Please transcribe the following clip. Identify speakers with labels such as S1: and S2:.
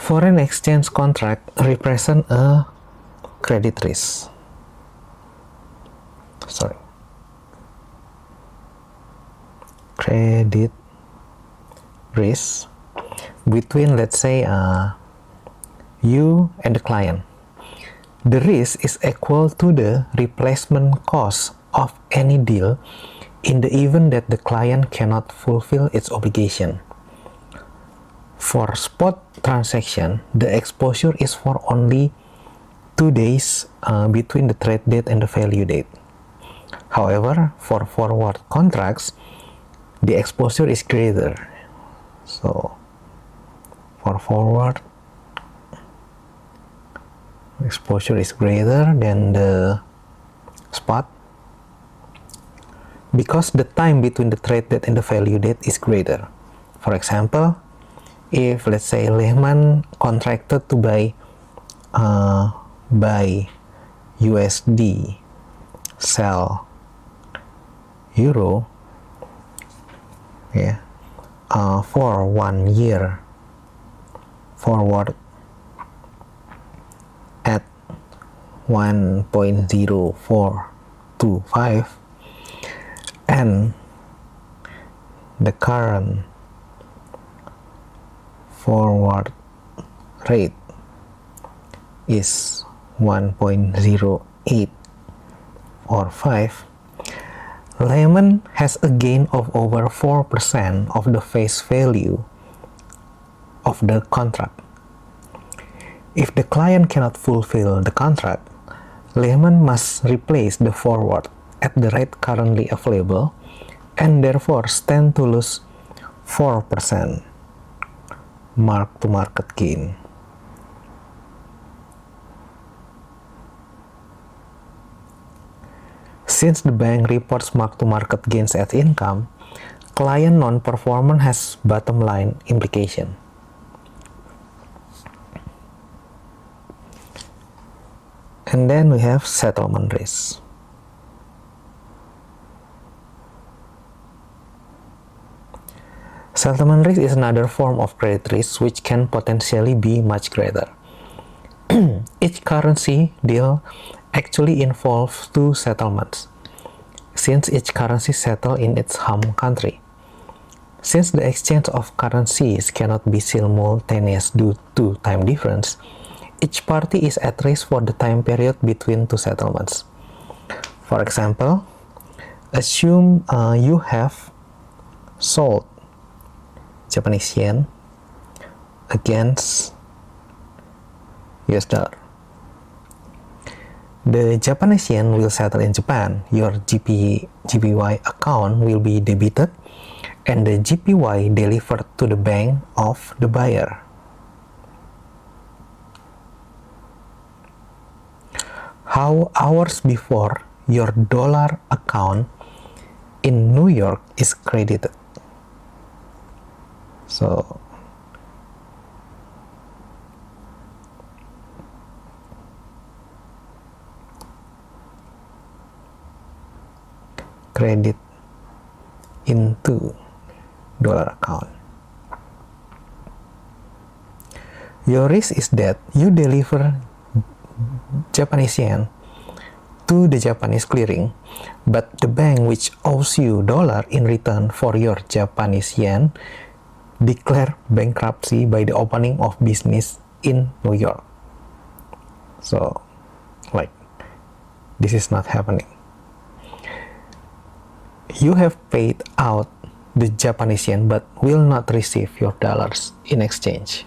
S1: Foreign exchange contract represent a credit risk. Credit risk between, let's say, you and the client. The risk is equal to the replacement cost of any deal in the event that the client cannot fulfill its obligation. For spot transaction, the exposure is for only 2 days between the trade date and the value date. However, for forward contracts, the exposure is greater. So, for forward, exposure is greater than the spot because the time between the trade date and the value date is greater. For example, if let's say Lehman contracted to buy USD, sell Euro, for 1 year forward at 1.0425, and the current forward rate is 1.0845, Lehman has a gain of over 4% of the face value of the contract. If the client cannot fulfill the contract, Lehman must replace the forward at the rate currently available and therefore stand to lose 4% mark-to-market gain. Since the bank reports mark-to-market gains as income, client non-performance has bottom line implication. And then we have settlement risk. Settlement risk is another form of credit risk which can potentially be much greater. Each currency deal actually involves 2 settlements, since each currency settles in its home country. Since the exchange of currencies cannot be simultaneous due to time difference, each party is at risk for the time period between 2 settlements. For example, assume you have sold Japanese yen against US dollar. The Japanese yen will settle in Japan. Your JPY account will be debited and the JPY delivered to the bank of the buyer. Hours before, your dollar account in New York is credited. So, credit into dollar account. Your risk is that you deliver Japanese yen to the Japanese clearing, but the bank which owes you dollar in return for your Japanese yen declare bankruptcy by the opening of business in New York. So, this is not happening. You have paid out the Japanese yen but will not receive your dollars in exchange.